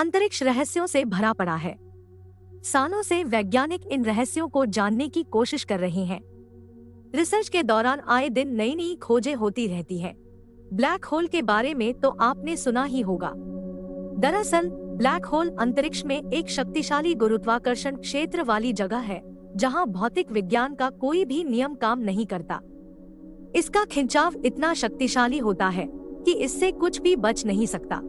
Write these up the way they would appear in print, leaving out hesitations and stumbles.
अंतरिक्ष रहस्यों से भरा पड़ा है। सालों से वैज्ञानिक इन रहस्यों को जानने की कोशिश कर रहे हैं। रिसर्च के दौरान आए दिन नई नई खोजें होती रहती हैं। ब्लैक होल के बारे में तो आपने सुना ही होगा। दरअसल ब्लैक होल अंतरिक्ष में एक शक्तिशाली गुरुत्वाकर्षण क्षेत्र वाली जगह है, जहां भौतिक विज्ञान का कोई भी नियम काम नहीं करता। इसका खिंचाव इतना शक्तिशाली होता है कि इससे कुछ भी बच नहीं सकता।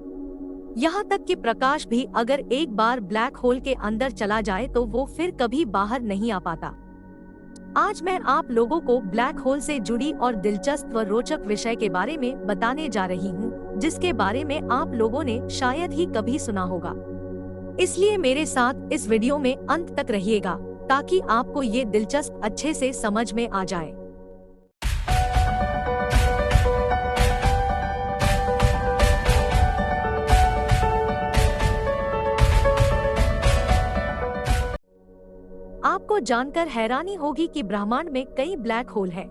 यहाँ तक कि प्रकाश भी अगर एक बार ब्लैक होल के अंदर चला जाए तो वो फिर कभी बाहर नहीं आ पाता। आज मैं आप लोगों को ब्लैक होल से जुड़ी और दिलचस्प व रोचक विषय के बारे में बताने जा रही हूँ, जिसके बारे में आप लोगों ने शायद ही कभी सुना होगा। इसलिए मेरे साथ इस वीडियो में अंत तक रहिएगा ताकि आपको ये दिलचस्प अच्छे से समझ में आ जाए। आपको जानकर हैरानी होगी कि ब्रह्मांड में कई ब्लैक होल हैं।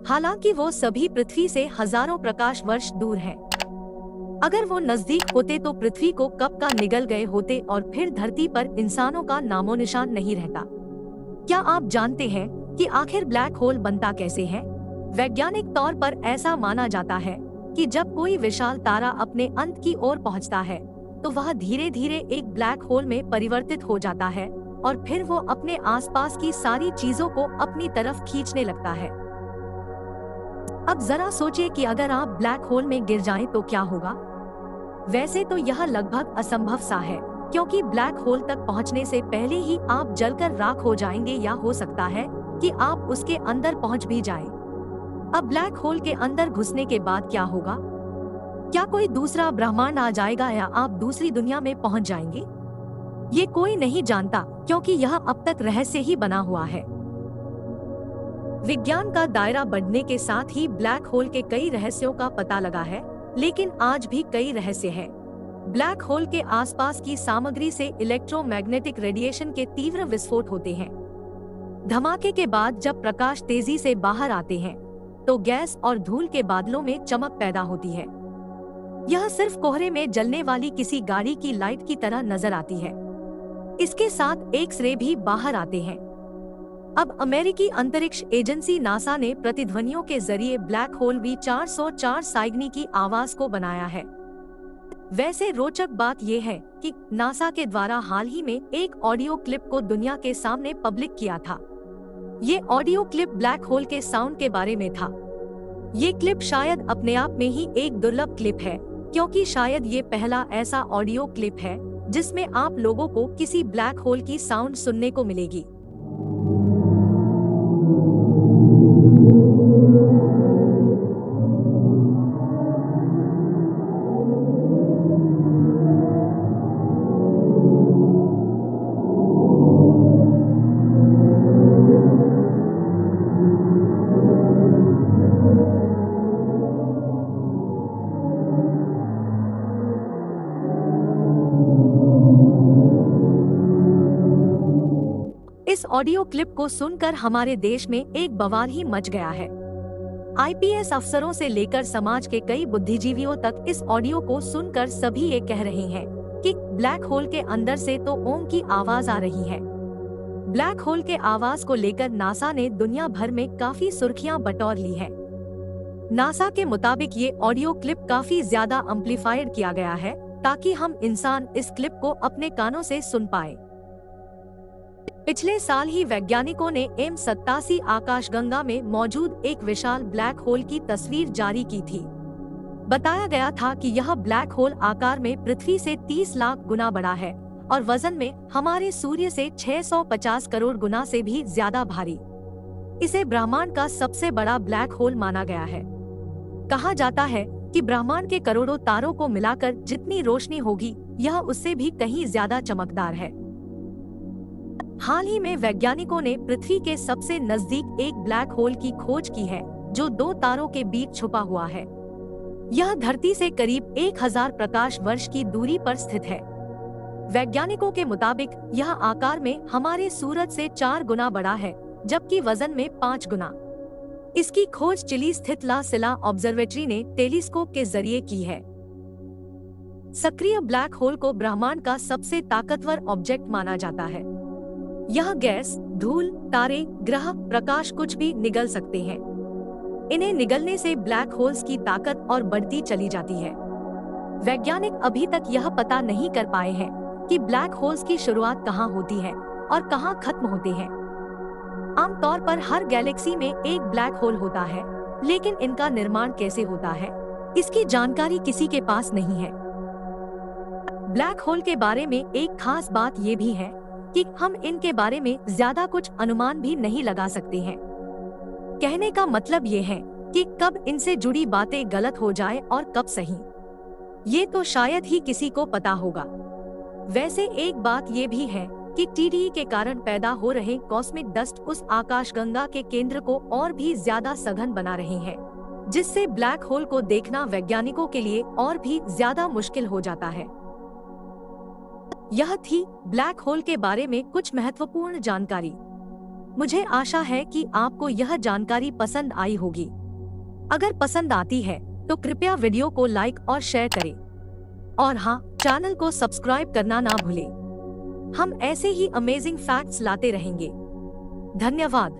हालांकि वो सभी पृथ्वी से हजारों प्रकाश वर्ष दूर हैं। अगर वो नजदीक होते तो पृथ्वी को कब का निगल गए होते और फिर धरती पर इंसानों का नामो निशान नहीं रहता। क्या आप जानते हैं कि आखिर ब्लैक होल बनता कैसे है? वैज्ञानिक तौर पर ऐसा माना जाता है कि जब कोई विशाल तारा अपने अंत की ओर पहुंचता है तो वह धीरे धीरे एक ब्लैक होल में परिवर्तित हो जाता है और फिर वो अपने आसपास की सारी चीजों को अपनी तरफ खींचने लगता है। अब जरा सोचिए कि अगर आप ब्लैक होल में गिर जाएं तो क्या होगा? वैसे तो यह लगभग असंभव सा है, क्योंकि ब्लैक होल तक पहुंचने से पहले ही आप जलकर राख हो जाएंगे या हो सकता है कि आप उसके अंदर पहुंच भी जाएं। अब ब्लैक होल के अंदर घुसने के बाद क्या होगा? क्या कोई दूसरा ब्रह्मांड आ जाएगा या आप दूसरी दुनिया में पहुंच जाएंगे? ये कोई नहीं जानता, क्योंकि यह अब तक रहस्य ही बना हुआ है। विज्ञान का दायरा बढ़ने के साथ ही ब्लैक होल के कई रहस्यों का पता लगा है, लेकिन आज भी कई रहस्य हैं। ब्लैक होल के आसपास की सामग्री से इलेक्ट्रोमैग्नेटिक रेडिएशन के तीव्र विस्फोट होते हैं। धमाके के बाद जब प्रकाश तेजी से बाहर आते हैं तो गैस और धूल के बादलों में चमक पैदा होती है। यह सिर्फ कोहरे में जलने वाली किसी गाड़ी की लाइट की तरह नजर आती है। इसके साथ एक्स रे भी बाहर आते हैं। अब अमेरिकी अंतरिक्ष एजेंसी नासा ने प्रतिध्वनियों के जरिए ब्लैक होल V404 साइग्नी की आवाज को बनाया है। वैसे रोचक बात यह है कि नासा के द्वारा हाल ही में एक ऑडियो क्लिप को दुनिया के सामने पब्लिक किया था। ये ऑडियो क्लिप ब्लैक होल के साउंड के बारे में था। ये क्लिप शायद अपने आप में ही एक दुर्लभ क्लिप है, क्योंकि शायद ये पहला ऐसा ऑडियो क्लिप है जिसमें आप लोगों को किसी ब्लैक होल की साउंड सुनने को मिलेगी। इस ऑडियो क्लिप को सुनकर हमारे देश में एक बवाल ही मच गया है। आईपीएस अफसरों से लेकर समाज के कई बुद्धिजीवियों तक इस ऑडियो को सुनकर सभी ये कह रहे हैं कि ब्लैक होल के अंदर से तो ओम की आवाज आ रही है। ब्लैक होल के आवाज को लेकर नासा ने दुनिया भर में काफी सुर्खियां बटोर ली है। नासा के मुताबिक ये ऑडियो क्लिप काफी ज्यादा एम्प्लीफाइड किया गया है ताकि हम इंसान इस क्लिप को अपने कानों से सुन पाए। पिछले साल ही वैज्ञानिकों ने M87 आकाशगंगा में मौजूद एक विशाल ब्लैक होल की तस्वीर जारी की थी। बताया गया था कि यह ब्लैक होल आकार में पृथ्वी से 30 लाख गुना बड़ा है और वजन में हमारे सूर्य से 650 करोड़ गुना से भी ज्यादा भारी। इसे ब्रह्मांड का सबसे बड़ा ब्लैक होल माना गया है। कहा जाता है कि ब्रह्मांड के करोड़ों तारों को मिलाकर जितनी रोशनी होगी, यह उससे भी कहीं ज्यादा चमकदार है। हाल ही में वैज्ञानिकों ने पृथ्वी के सबसे नजदीक एक ब्लैक होल की खोज की है, जो 2 तारों के बीच छुपा हुआ है। यह धरती से करीब 1000 प्रकाश वर्ष की दूरी पर स्थित है। वैज्ञानिकों के मुताबिक यह आकार में हमारे सूरज से 4 गुना बड़ा है, जबकि वजन में 5 गुना। इसकी खोज चिली स्थित ला सिला ऑब्जर्वेटरी ने टेलीस्कोप के जरिए की है। सक्रिय ब्लैक होल को ब्रह्मांड का सबसे ताकतवर ऑब्जेक्ट माना जाता है। यह गैस, धूल, तारे, ग्रह, प्रकाश कुछ भी निगल सकते हैं। इन्हें निगलने से ब्लैक होल्स की ताकत और बढ़ती चली जाती है। वैज्ञानिक अभी तक यह पता नहीं कर पाए हैं कि ब्लैक होल्स की शुरुआत कहाँ होती है और कहाँ खत्म होते हैं। आमतौर पर हर गैलेक्सी में एक ब्लैक होल होता है, लेकिन इनका निर्माण कैसे होता है, इसकी जानकारी किसी के पास नहीं है। ब्लैक होल के बारे में एक खास बात ये भी है कि हम इनके बारे में ज्यादा कुछ अनुमान भी नहीं लगा सकते हैं। कहने का मतलब ये है कि कब इनसे जुड़ी बातें गलत हो जाए और कब सही, ये तो शायद ही किसी को पता होगा। वैसे एक बात ये भी है कि टीडीई के कारण पैदा हो रहे कॉस्मिक डस्ट उस आकाशगंगा के केंद्र को और भी ज्यादा सघन बना रहे हैं, जिससे ब्लैक होल को देखना वैज्ञानिकों के लिए और भी ज्यादा मुश्किल हो जाता है। यह थी ब्लैक होल के बारे में कुछ महत्वपूर्ण जानकारी। मुझे आशा है कि आपको यह जानकारी पसंद आई होगी। अगर पसंद आती है तो कृपया वीडियो को लाइक और शेयर करें। और हाँ, चैनल को सब्सक्राइब करना ना भूलें। हम ऐसे ही अमेजिंग फैक्ट्स लाते रहेंगे। धन्यवाद।